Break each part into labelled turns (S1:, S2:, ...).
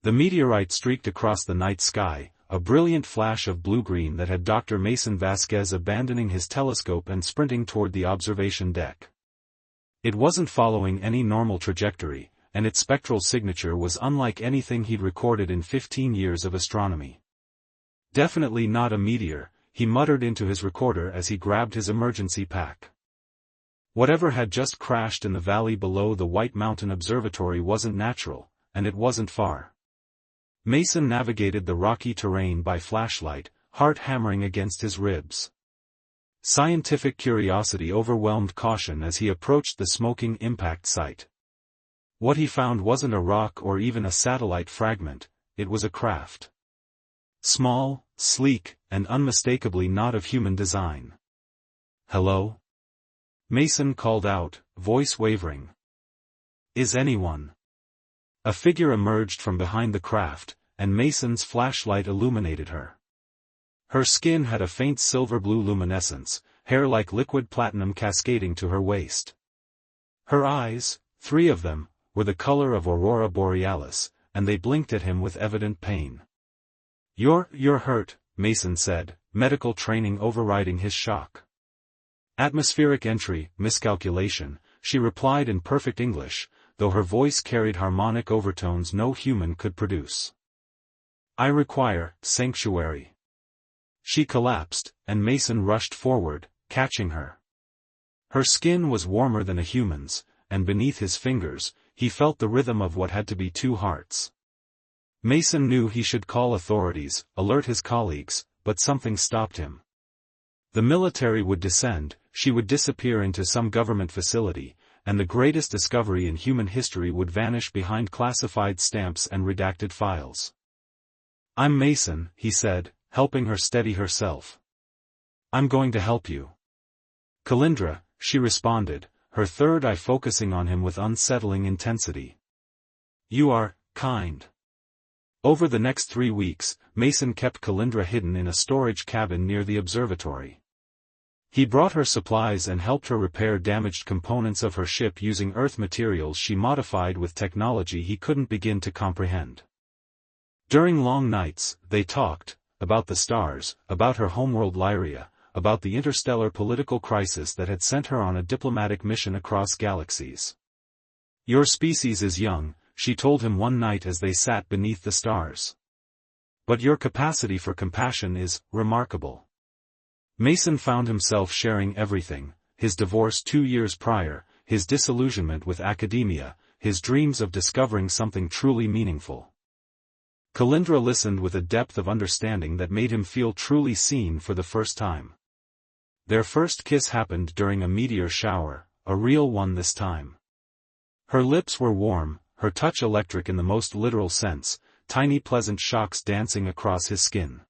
S1: The meteorite streaked across the night sky, a brilliant flash of blue-green that had Dr. Mason Vasquez abandoning his telescope and sprinting toward the observation deck. It wasn't following any normal trajectory, and its spectral signature was unlike anything he'd recorded in 15 years of astronomy. Definitely not a meteor, he muttered into his recorder as he grabbed his emergency pack. Whatever had just crashed in the valley below the White Mountain Observatory wasn't natural, and it wasn't far. Mason navigated the rocky terrain by flashlight, heart hammering against his ribs. Scientific curiosity overwhelmed caution as he approached the smoking impact site. What he found wasn't a rock or even a satellite fragment, it was a craft. Small, sleek, and unmistakably not of human design. "Hello?" Mason called out, voice wavering. "Is anyone?" A figure emerged from behind the craft, and Mason's flashlight illuminated her. Her skin had a faint silver-blue luminescence, hair like liquid platinum cascading to her waist. Her eyes, 3 of them, were the color of aurora borealis, and they blinked at him with evident pain. You're hurt," Mason said, medical training overriding his shock. "Atmospheric entry, miscalculation," she replied in perfect English, though her voice carried harmonic overtones no human could produce. "I require sanctuary." She collapsed, and Mason rushed forward, catching her. Her skin was warmer than a human's, and beneath his fingers, he felt the rhythm of what had to be 2 hearts. Mason knew he should call authorities, alert his colleagues, but something stopped him. The military would descend, she would disappear into some government facility, and the greatest discovery in human history would vanish behind classified stamps and redacted files. "I'm Mason," he said, helping her steady herself. "I'm going to help you." "Kalindra," she responded, her third eye focusing on him with unsettling intensity. "You are kind." Over the next 3 weeks, Mason kept Kalindra hidden in a storage cabin near the observatory. He brought her supplies and helped her repair damaged components of her ship using Earth materials she modified with technology he couldn't begin to comprehend. During long nights, they talked, about the stars, about her homeworld Lyria, about the interstellar political crisis that had sent her on a diplomatic mission across galaxies. "Your species is young," she told him one night as they sat beneath the stars. "But your capacity for compassion is remarkable." Mason found himself sharing everything, his divorce 2 years prior, his disillusionment with academia, his dreams of discovering something truly meaningful. Kalindra listened with a depth of understanding that made him feel truly seen for the first time. Their first kiss happened during a meteor shower, a real one this time. Her lips were warm, her touch electric in the most literal sense, tiny pleasant shocks dancing across his skin.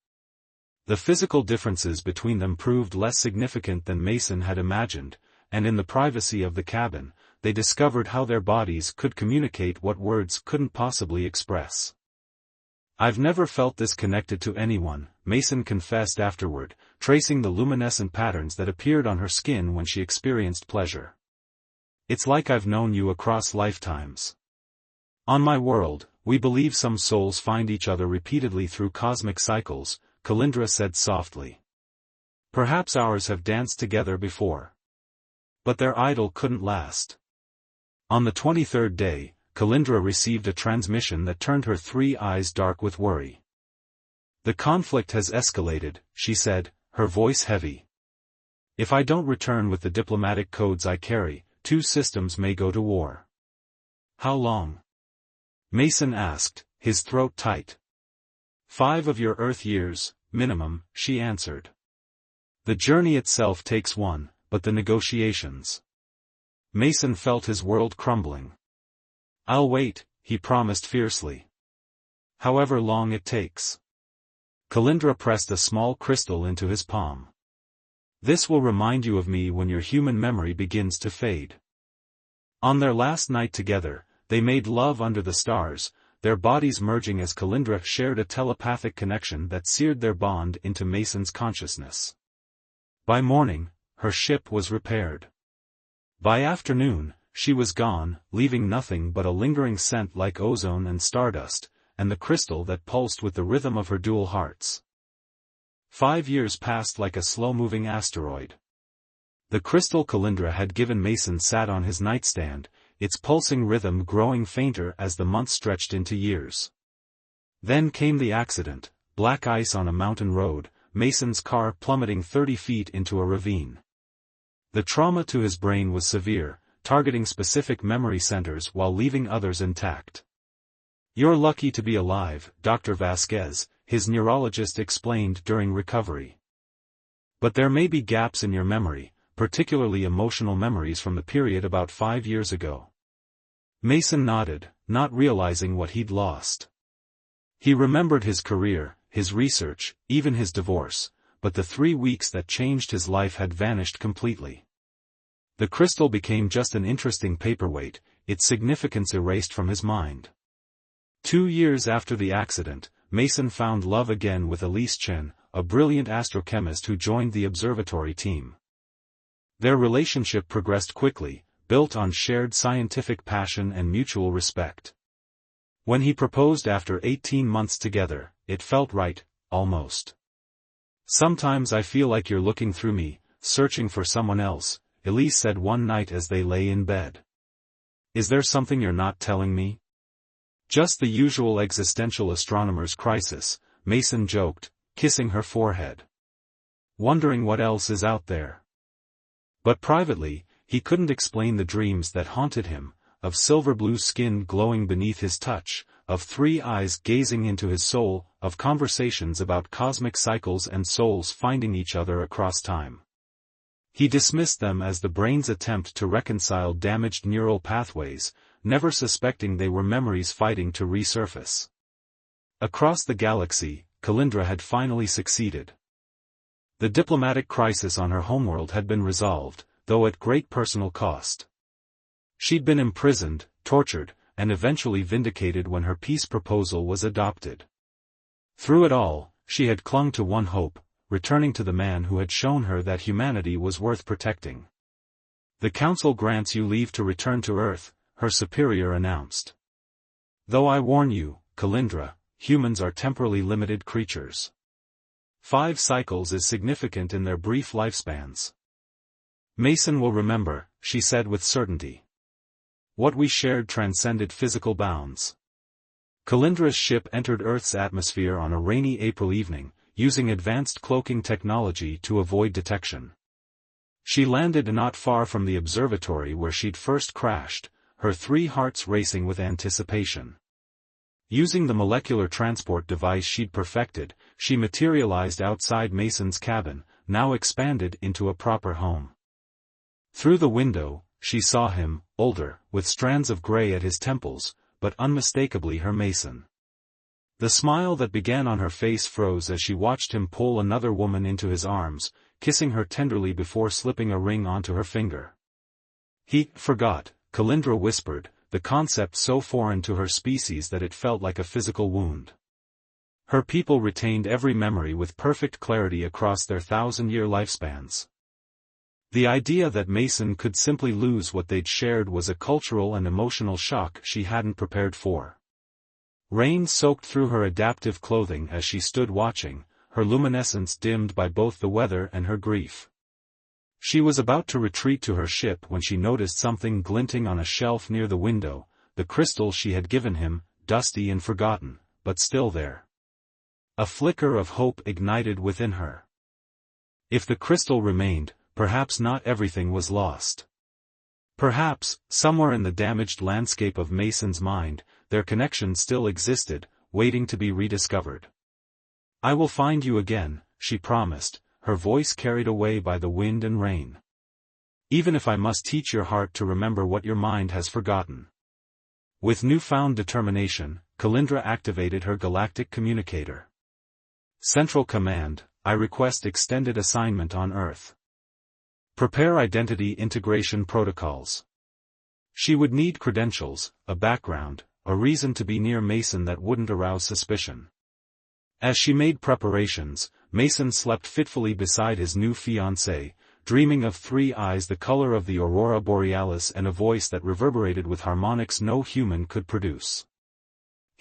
S1: The physical differences between them proved less significant than Mason had imagined, and in the privacy of the cabin, they discovered how their bodies could communicate what words couldn't possibly express. "I've never felt this connected to anyone," Mason confessed afterward, tracing the luminescent patterns that appeared on her skin when she experienced pleasure. "It's like I've known you across lifetimes. On my world, we believe some souls find each other repeatedly through cosmic cycles," Kalindra said softly. "Perhaps ours have danced together before. But their idyll couldn't last." On the 23rd day, Kalindra received a transmission that turned her 3 eyes dark with worry. "The conflict has escalated," she said, her voice heavy. "If I don't return with the diplomatic codes I carry, 2 systems may go to war." "How long?" Mason asked, his throat tight. 5 of your Earth years, minimum," she answered. "The journey itself takes 1, but the negotiations." Mason felt his world crumbling. "I'll wait," he promised fiercely. "However long it takes." Kalindra pressed a small crystal into his palm. "This will remind you of me when your human memory begins to fade." On their last night together, they made love under the stars, their bodies merging as Kalindra shared a telepathic connection that seared their bond into Mason's consciousness. By morning, her ship was repaired. By afternoon, she was gone, leaving nothing but a lingering scent like ozone and stardust, and the crystal that pulsed with the rhythm of her dual hearts. 5 years passed like a slow-moving asteroid. The crystal Calindra had given Mason sat on his nightstand, its pulsing rhythm growing fainter as the months stretched into years. Then came the accident, black ice on a mountain road, Mason's car plummeting 30 feet into a ravine. The trauma to his brain was severe, targeting specific memory centers while leaving others intact. "You're lucky to be alive, Dr. Vasquez," his neurologist explained during recovery. "But there may be gaps in your memory, particularly emotional memories from the period about 5 years ago." Mason nodded, not realizing what he'd lost. He remembered his career, his research, even his divorce, but the 3 weeks that changed his life had vanished completely. The crystal became just an interesting paperweight, its significance erased from his mind. 2 years after the accident, Mason found love again with Elise Chen, a brilliant astrochemist who joined the observatory team. Their relationship progressed quickly, built on shared scientific passion and mutual respect. When he proposed after 18 months together, it felt right, almost. "Sometimes I feel like you're looking through me, searching for someone else," Elise said one night as they lay in bed. "Is there something you're not telling me?" "Just the usual existential astronomer's crisis," Mason joked, kissing her forehead. "Wondering what else is out there." But privately, he couldn't explain the dreams that haunted him, of silver-blue skin glowing beneath his touch, of 3 eyes gazing into his soul, of conversations about cosmic cycles and souls finding each other across time. He dismissed them as the brain's attempt to reconcile damaged neural pathways, never suspecting they were memories fighting to resurface. Across the galaxy, Calindra had finally succeeded. The diplomatic crisis on her homeworld had been resolved, though at great personal cost. She'd been imprisoned, tortured, and eventually vindicated when her peace proposal was adopted. Through it all, she had clung to one hope, returning to the man who had shown her that humanity was worth protecting. "The Council grants you leave to return to Earth," her superior announced. "Though I warn you, Calindra, humans are temporally limited creatures. 5 cycles is significant in their brief lifespans." "Mason will remember," she said with certainty. "What we shared transcended physical bounds." Calindra's ship entered Earth's atmosphere on a rainy April evening, using advanced cloaking technology to avoid detection. She landed not far from the observatory where she'd first crashed, her 3 hearts racing with anticipation. Using the molecular transport device she'd perfected, she materialized outside Mason's cabin, now expanded into a proper home. Through the window, she saw him, older, with strands of gray at his temples, but unmistakably her Mason. The smile that began on her face froze as she watched him pull another woman into his arms, kissing her tenderly before slipping a ring onto her finger. "He forgot," Calindra whispered, the concept so foreign to her species that it felt like a physical wound. Her people retained every memory with perfect clarity across their 1,000-year lifespans. The idea that Mason could simply lose what they'd shared was a cultural and emotional shock she hadn't prepared for. Rain soaked through her adaptive clothing as she stood watching, her luminescence dimmed by both the weather and her grief. She was about to retreat to her ship when she noticed something glinting on a shelf near the window, the crystal she had given him, dusty and forgotten, but still there. A flicker of hope ignited within her. If the crystal remained, perhaps not everything was lost. Perhaps, somewhere in the damaged landscape of Mason's mind, their connection still existed, waiting to be rediscovered. "I will find you again," she promised, her voice carried away by the wind and rain. "Even if I must teach your heart to remember what your mind has forgotten." With newfound determination, Calindra activated her galactic communicator. "Central Command, I request extended assignment on Earth. Prepare identity integration protocols." She would need credentials, a background, a reason to be near Mason that wouldn't arouse suspicion. As she made preparations, Mason slept fitfully beside his new fiancée, dreaming of 3 eyes the color of the aurora borealis and a voice that reverberated with harmonics no human could produce.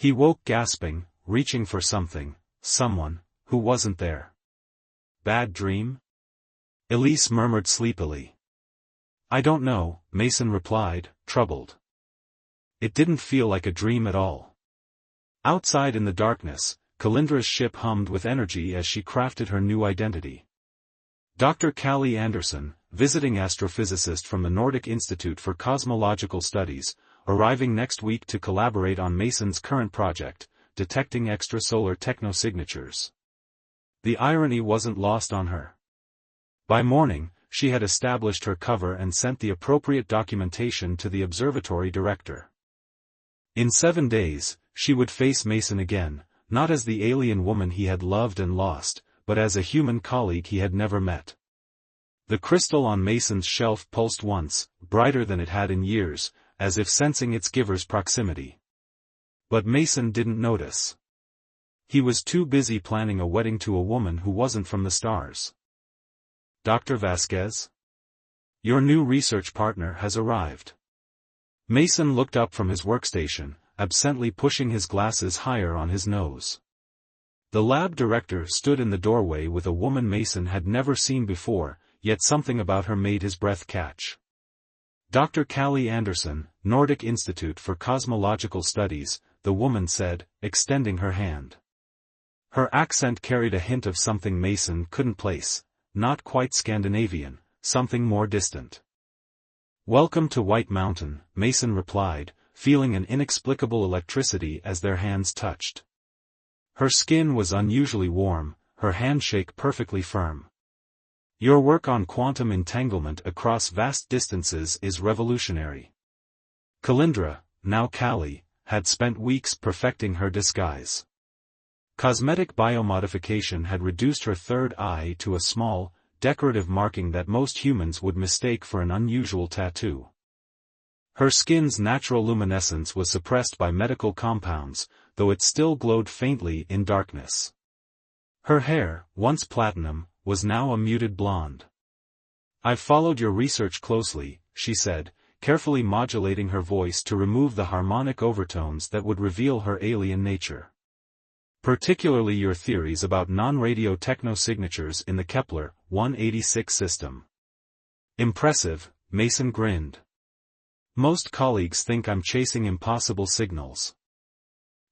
S1: He woke gasping, reaching for something, someone, who wasn't there. Bad dream? Elise murmured sleepily. I don't know, Mason replied, troubled. It didn't feel like a dream at all. Outside in the darkness, Kalindra's ship hummed with energy as she crafted her new identity. Dr. Callie Anderson, visiting astrophysicist from the Nordic Institute for Cosmological Studies, arriving next week to collaborate on Mason's current project, detecting extrasolar technosignatures. The irony wasn't lost on her. By morning, she had established her cover and sent the appropriate documentation to the observatory director. In 7 days, she would face Mason again, not as the alien woman he had loved and lost, but as a human colleague he had never met. The crystal on Mason's shelf pulsed once, brighter than it had in years, as if sensing its giver's proximity. But Mason didn't notice. He was too busy planning a wedding to a woman who wasn't from the stars. Dr. Vasquez? Your new research partner has arrived. Mason looked up from his workstation, absently pushing his glasses higher on his nose. The lab director stood in the doorway with a woman Mason had never seen before, yet something about her made his breath catch. Dr. Callie Anderson, Nordic Institute for Cosmological Studies, the woman said, extending her hand. Her accent carried a hint of something Mason couldn't place, not quite Scandinavian, something more distant. Welcome to White Mountain, Mason replied, feeling an inexplicable electricity as their hands touched. Her skin was unusually warm, her handshake perfectly firm. Your work on quantum entanglement across vast distances is revolutionary. Kalindra, now Callie, had spent weeks perfecting her disguise. Cosmetic biomodification had reduced her third eye to a small, decorative marking that most humans would mistake for an unusual tattoo. Her skin's natural luminescence was suppressed by medical compounds, though it still glowed faintly in darkness. Her hair, once platinum, was now a muted blonde. I've followed your research closely, she said, carefully modulating her voice to remove the harmonic overtones that would reveal her alien nature. Particularly your theories about non-radio technosignatures in the Kepler-186 system. Impressive, Mason grinned. Most colleagues think I'm chasing impossible signals.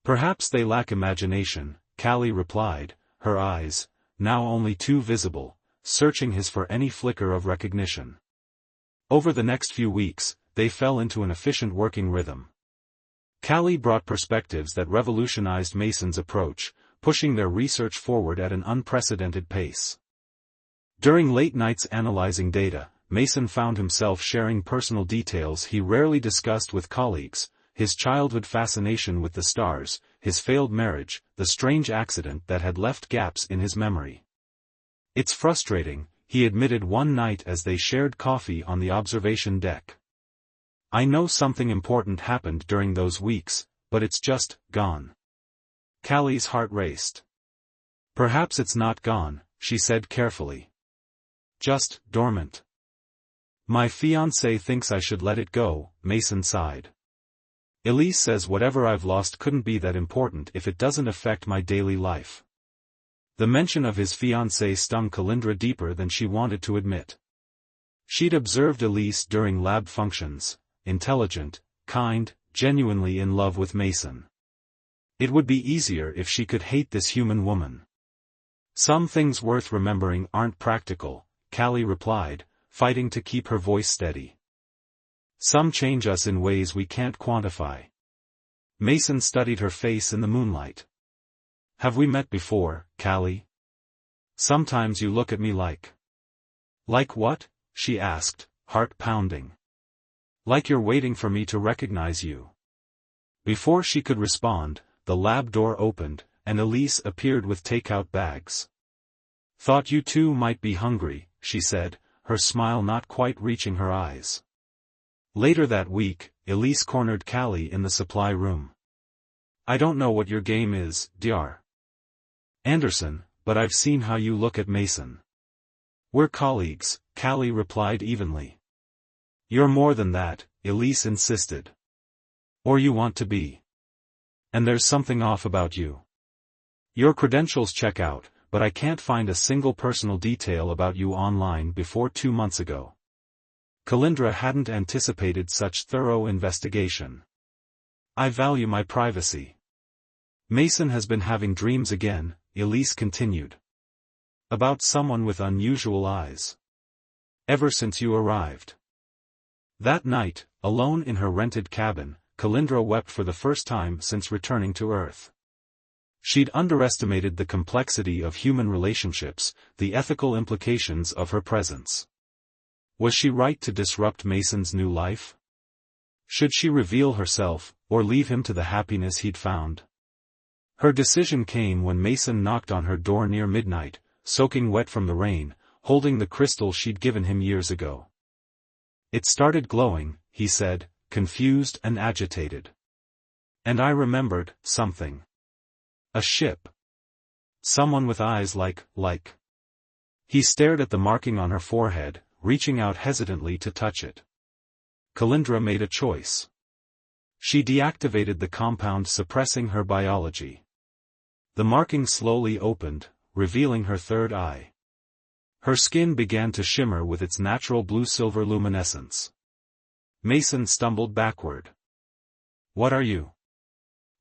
S1: Perhaps they lack imagination, Callie replied, her eyes, now only too visible, searching his for any flicker of recognition. Over the next few weeks, they fell into an efficient working rhythm. Callie brought perspectives that revolutionized Mason's approach, pushing their research forward at an unprecedented pace. During late nights analyzing data, Mason found himself sharing personal details he rarely discussed with colleagues, his childhood fascination with the stars, his failed marriage, the strange accident that had left gaps in his memory. It's frustrating, he admitted one night as they shared coffee on the observation deck. I know something important happened during those weeks, but it's just gone. Callie's heart raced. Perhaps it's not gone, she said carefully. Just dormant. My fiancé thinks I should let it go, Mason sighed. Elise says whatever I've lost couldn't be that important if it doesn't affect my daily life. The mention of his fiancé stung Kalindra deeper than she wanted to admit. She'd observed Elise during lab functions, intelligent, kind, genuinely in love with Mason. It would be easier if she could hate this human woman. Some things worth remembering aren't practical, Callie replied, fighting to keep her voice steady. Some change us in ways we can't quantify. Mason studied her face in the moonlight. Have we met before, Callie? Sometimes you look at me like. Like what? She asked, heart pounding. Like you're waiting for me to recognize you. Before she could respond, the lab door opened, and Elise appeared with takeout bags. Thought you two might be hungry, she said, her smile not quite reaching her eyes. Later that week, Elise cornered Callie in the supply room. I don't know what your game is, Dr. Anderson, but I've seen how you look at Mason. We're colleagues, Callie replied evenly. You're more than that, Elise insisted. Or you want to be. And there's something off about you. Your credentials check out, but I can't find a single personal detail about you online before 2 months ago. Kalindra hadn't anticipated such thorough investigation. I value my privacy. Mason has been having dreams again, Elise continued. About someone with unusual eyes. Ever since you arrived. That night, alone in her rented cabin, Kalindra wept for the first time since returning to Earth. She'd underestimated the complexity of human relationships, the ethical implications of her presence. Was she right to disrupt Mason's new life? Should she reveal herself, or leave him to the happiness he'd found? Her decision came when Mason knocked on her door near midnight, soaking wet from the rain, holding the crystal she'd given him years ago. It started glowing, he said, confused and agitated. And I remembered something. A ship. Someone with eyes like. He stared at the marking on her forehead, reaching out hesitantly to touch it. Kalindra made a choice. She deactivated the compound suppressing her biology. The marking slowly opened, revealing her third eye. Her skin began to shimmer with its natural blue-silver luminescence. Mason stumbled backward. What are you?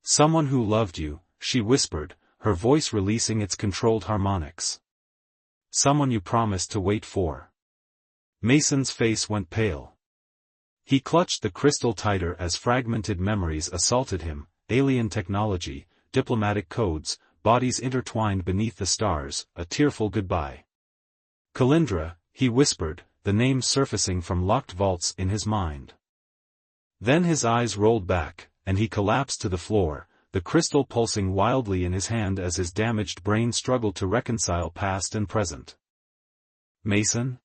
S1: Someone who loved you, she whispered, her voice releasing its controlled harmonics. Someone you promised to wait for. Mason's face went pale. He clutched the crystal tighter as fragmented memories assaulted him, alien technology, diplomatic codes, bodies intertwined beneath the stars, a tearful goodbye. Kalindra, he whispered, the name surfacing from locked vaults in his mind. Then his eyes rolled back, and he collapsed to the floor, the crystal pulsing wildly in his hand as his damaged brain struggled to reconcile past and present. Mason?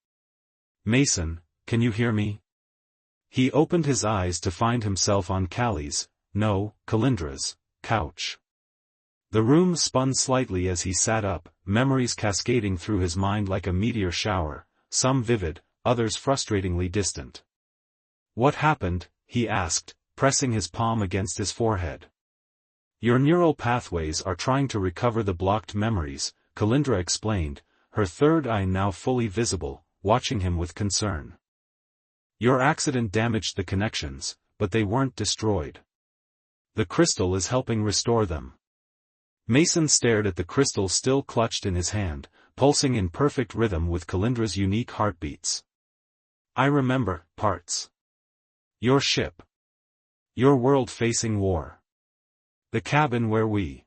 S1: Mason, can you hear me? He opened his eyes to find himself on Callie's, no, Kalindra's, couch. The room spun slightly as he sat up, memories cascading through his mind like a meteor shower, some vivid, others frustratingly distant. What happened? He asked, pressing his palm against his forehead. Your neural pathways are trying to recover the blocked memories, Kalindra explained, her third eye now fully visible, watching him with concern. Your accident damaged the connections, but they weren't destroyed. The crystal is helping restore them. Mason stared at the crystal still clutched in his hand, pulsing in perfect rhythm with Kalindra's unique heartbeats. I remember, parts. Your ship. Your world facing war. The cabin where we.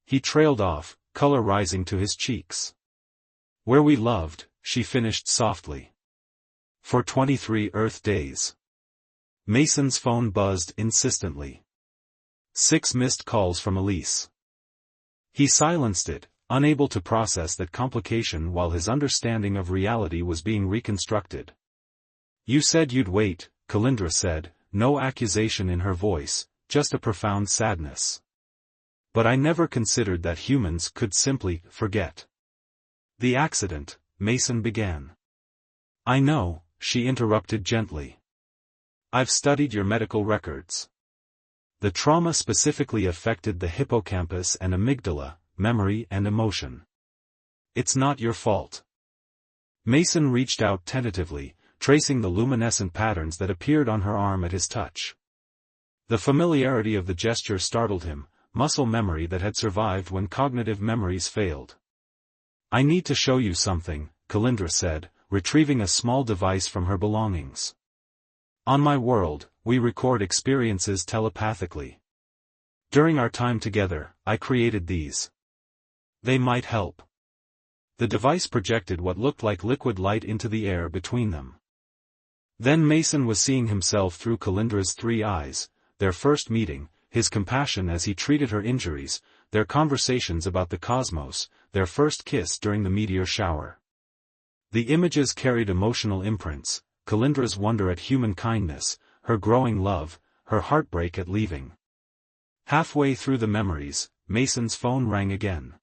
S1: He trailed off, color rising to his cheeks. Where we loved, she finished softly. For 23 Earth days. Mason's phone buzzed insistently. 6 missed calls from Elise. He silenced it, unable to process that complication while his understanding of reality was being reconstructed. You said you'd wait, Kalindra said, no accusation in her voice, just a profound sadness. But I never considered that humans could simply forget. The accident, Mason began. I know, she interrupted gently. I've studied your medical records. The trauma specifically affected the hippocampus and amygdala, memory and emotion. It's not your fault. Mason reached out tentatively, tracing the luminescent patterns that appeared on her arm at his touch. The familiarity of the gesture startled him, muscle memory that had survived when cognitive memories failed. I need to show you something, Kalindra said, retrieving a small device from her belongings. On my world, we record experiences telepathically. During our time together, I created these. They might help. The device projected what looked like liquid light into the air between them. Then Mason was seeing himself through Kalindra's 3 eyes, their first meeting, his compassion as he treated her injuries, their conversations about the cosmos, their first kiss during the meteor shower. The images carried emotional imprints, Kalindra's wonder at human kindness, her growing love, her heartbreak at leaving. Halfway through the memories, Mason's phone rang again.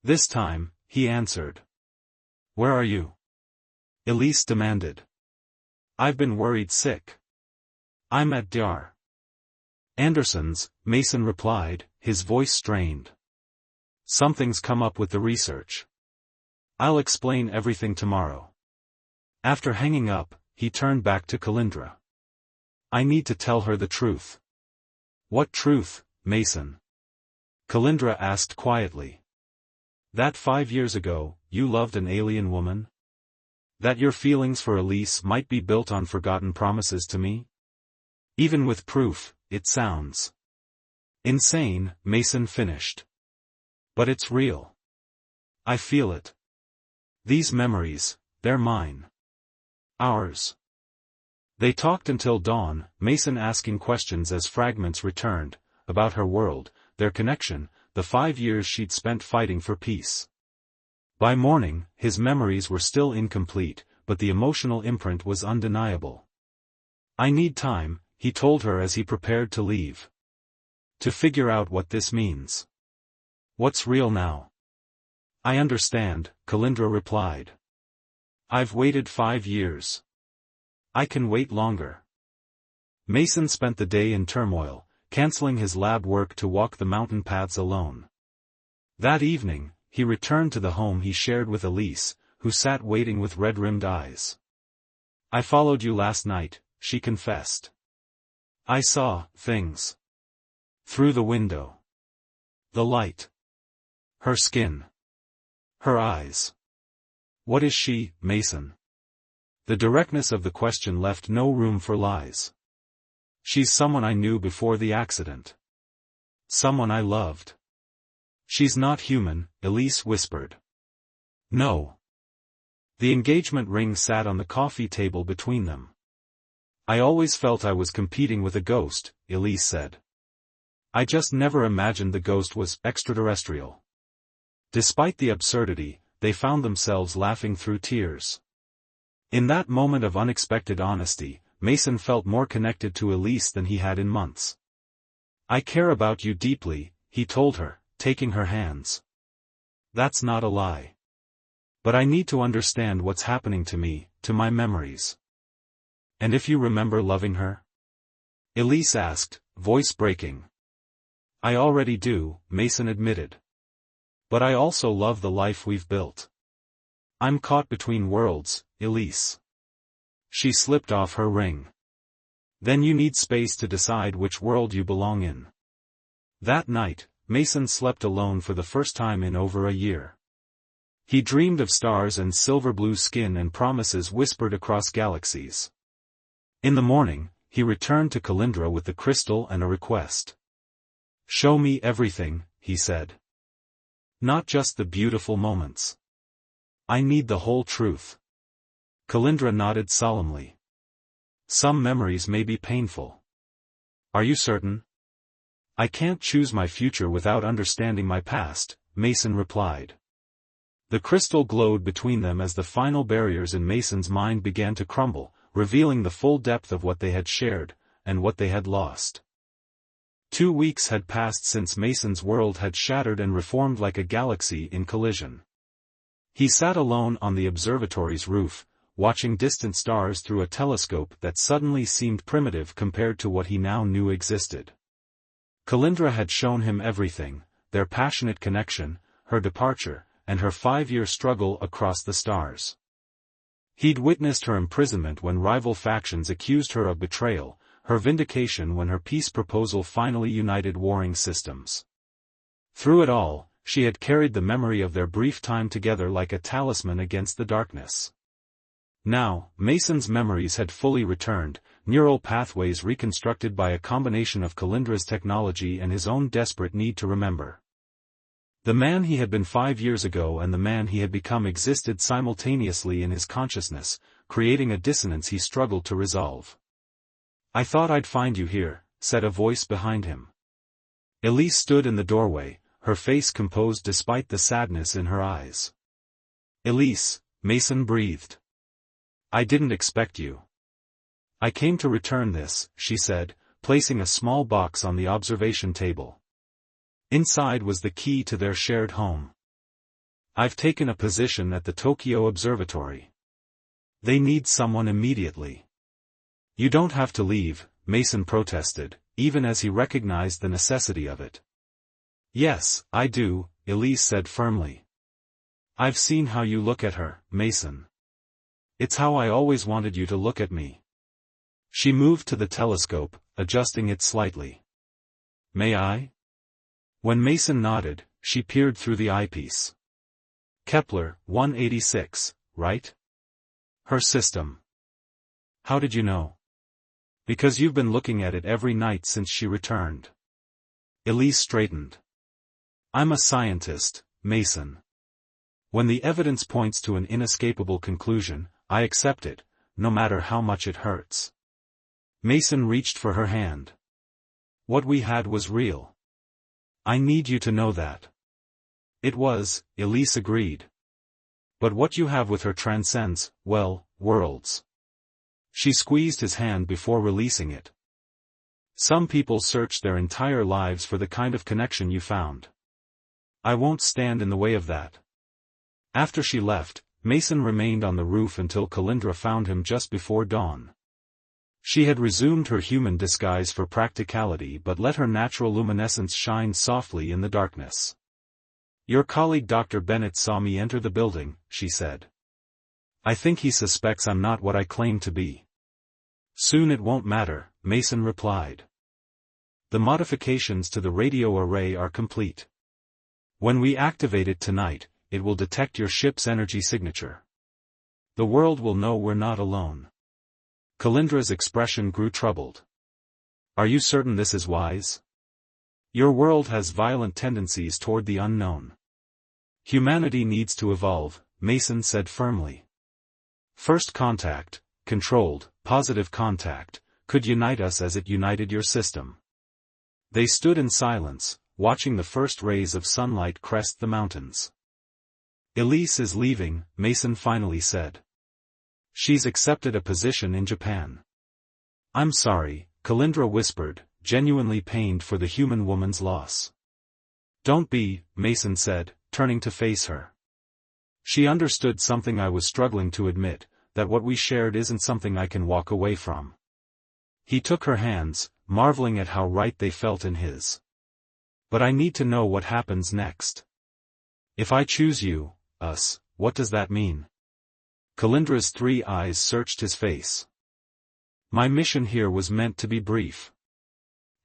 S1: This time, he answered. Where are you? Elise demanded. I've been worried sick. I'm at Dr. Anderson's, Mason replied, his voice strained. Something's come up with the research. I'll explain everything tomorrow. After hanging up, he turned back to Calindra. I need to tell her the truth. What truth, Mason? Calindra asked quietly. That 5 years ago, you loved an alien woman? That your feelings for Elise might be built on forgotten promises to me? Even with proof, it sounds insane, Mason finished. But it's real. I feel it. These memories, they're mine. Ours. They talked until dawn, Mason asking questions as fragments returned, about her world, their connection, the 5 years she'd spent fighting for peace. By morning, his memories were still incomplete, but the emotional imprint was undeniable. I need time, he told her as he prepared to leave. To figure out what this means. What's real now? I understand, Calindra replied. I've waited 5 years. I can wait longer. Mason spent the day in turmoil, canceling his lab work to walk the mountain paths alone. That evening, he returned to the home he shared with Elise, who sat waiting with red-rimmed eyes. I followed you last night, she confessed. I saw things. Through the window. The light. Her skin. Her eyes. What is she, Mason? The directness of the question left no room for lies. She's someone I knew before the accident. Someone I loved. She's not human, Elise whispered. No. The engagement ring sat on the coffee table between them. I always felt I was competing with a ghost, Elise said. I just never imagined the ghost was extraterrestrial. Despite the absurdity, they found themselves laughing through tears. In that moment of unexpected honesty, Mason felt more connected to Elise than he had in months. I care about you deeply, he told her, taking her hands. That's not a lie. But I need to understand what's happening to me, to my memories. And if you remember loving her? Elise asked, voice breaking. I already do, Mason admitted. But I also love the life we've built. I'm caught between worlds, Elise. She slipped off her ring. Then you need space to decide which world you belong in. That night, Mason slept alone for the first time in over a year. He dreamed of stars and silver blue skin and promises whispered across galaxies. In the morning, he returned to Calindra with the crystal and a request. Show me everything, he said. Not just the beautiful moments. I need the whole truth. Calindra nodded solemnly. Some memories may be painful. Are you certain? I can't choose my future without understanding my past, Mason replied. The crystal glowed between them as the final barriers in Mason's mind began to crumble, revealing the full depth of what they had shared, and what they had lost. 2 weeks had passed since Mason's world had shattered and reformed like a galaxy in collision. He sat alone on the observatory's roof, watching distant stars through a telescope that suddenly seemed primitive compared to what he now knew existed. Calindra had shown him everything, their passionate connection, her departure, and her 5-year struggle across the stars. He'd witnessed her imprisonment when rival factions accused her of betrayal, her vindication when her peace proposal finally united warring systems. Through it all, she had carried the memory of their brief time together like a talisman against the darkness. Now, Mason's memories had fully returned, neural pathways reconstructed by a combination of Calindra's technology and his own desperate need to remember. The man he had been 5 years ago and the man he had become existed simultaneously in his consciousness, creating a dissonance he struggled to resolve. I thought I'd find you here, said a voice behind him. Elise stood in the doorway, her face composed despite the sadness in her eyes. Elise, Mason breathed. I didn't expect you. I came to return this, she said, placing a small box on the observation table. Inside was the key to their shared home. I've taken a position at the Tokyo Observatory. They need someone immediately. You don't have to leave, Mason protested, even as he recognized the necessity of it. "Yes, I do," Elise said firmly. "I've seen how you look at her, Mason. It's how I always wanted you to look at me." She moved to the telescope, adjusting it slightly. "May I?" When Mason nodded, she peered through the eyepiece. "Kepler, 186, right? Her system." "How did you know?" "Because you've been looking at it every night since she returned." Elise straightened. "I'm a scientist, Mason. When the evidence points to an inescapable conclusion, I accept it, no matter how much it hurts." Mason reached for her hand. "What we had was real. I need you to know that." "It was," Elise agreed. "But what you have with her transcends, well, worlds." She squeezed his hand before releasing it. "Some people search their entire lives for the kind of connection you found. I won't stand in the way of that." After she left, Mason remained on the roof until Kalindra found him just before dawn. She had resumed her human disguise for practicality but let her natural luminescence shine softly in the darkness. "Your colleague Dr. Bennett saw me enter the building," she said. "I think he suspects I'm not what I claim to be." "Soon it won't matter," Mason replied. "The modifications to the radio array are complete. When we activate it tonight, it will detect your ship's energy signature. The world will know we're not alone." Kalindra's expression grew troubled. "Are you certain this is wise? Your world has violent tendencies toward the unknown. Humanity needs to evolve," Mason said firmly. "First contact, controlled, positive contact, could unite us as it united your system." They stood in silence, watching the first rays of sunlight crest the mountains. "Elise is leaving," Mason finally said. "She's accepted a position in Japan." "I'm sorry," Kalindra whispered, genuinely pained for the human woman's loss. "Don't be," Mason said, turning to face her. "She understood something I was struggling to admit, that what we shared isn't something I can walk away from." He took her hands, marveling at how right they felt in his. "But I need to know what happens next. If I choose you, us, what does that mean?" Kalindra's 3 eyes searched his face. "My mission here was meant to be brief.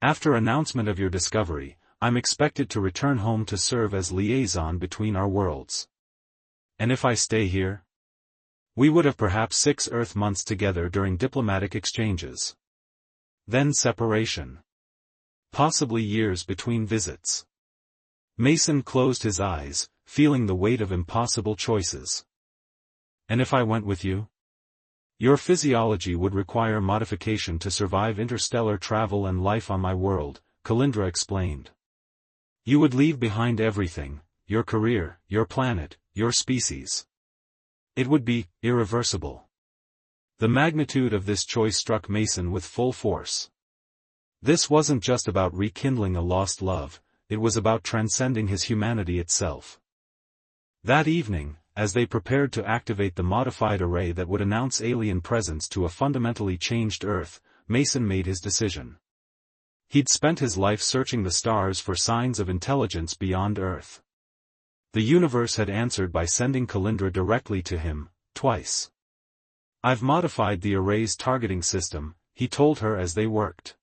S1: After announcement of your discovery, I'm expected to return home to serve as liaison between our worlds. And if I stay here? We would have perhaps 6 Earth months together during diplomatic exchanges. Then separation. Possibly years between visits." Mason closed his eyes, feeling the weight of impossible choices. "And if I went with you? Your physiology would require modification to survive interstellar travel and life on my world," Kalindra explained. "You would leave behind everything, your career, your planet, your species. It would be irreversible." The magnitude of this choice struck Mason with full force. This wasn't just about rekindling a lost love, it was about transcending his humanity itself. That evening, as they prepared to activate the modified array that would announce alien presence to a fundamentally changed Earth, Mason made his decision. He'd spent his life searching the stars for signs of intelligence beyond Earth. The universe had answered by sending Kalindra directly to him, twice. "I've modified the array's targeting system," he told her as they worked.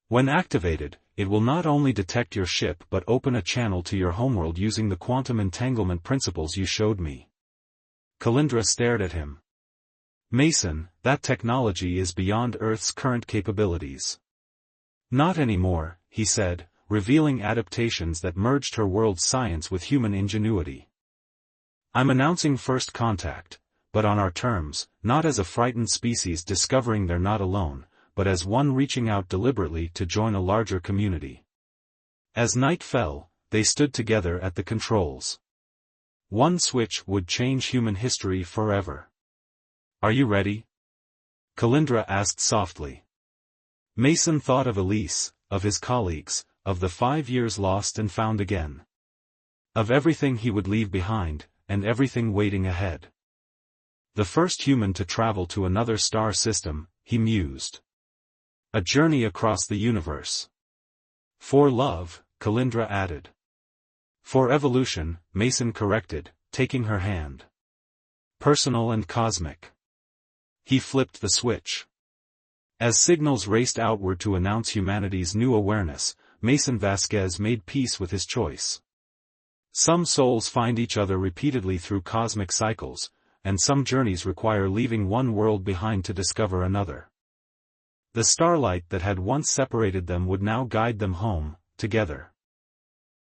S1: "When activated, it will not only detect your ship but open a channel to your homeworld using the quantum entanglement principles you showed me." Kalindra stared at him. "Mason, that technology is beyond Earth's current capabilities." "Not anymore," he said, revealing adaptations that merged her world's science with human ingenuity. "I'm announcing first contact, but on our terms, not as a frightened species discovering they're not alone, but as one reaching out deliberately to join a larger community." As night fell, they stood together at the controls. One switch would change human history forever. "Are you ready?" Kalindra asked softly. Mason thought of Elise, of his colleagues, of the 5 years lost and found again. Of everything he would leave behind, and everything waiting ahead. The first human to travel to another star system, he mused. A journey across the universe. For love, Kalindra added. For evolution, Mason corrected, taking her hand. Personal and cosmic. He flipped the switch. As signals raced outward to announce humanity's new awareness, Mason Vasquez made peace with his choice. Some souls find each other repeatedly through cosmic cycles, and some journeys require leaving one world behind to discover another. The starlight that had once separated them would now guide them home, together.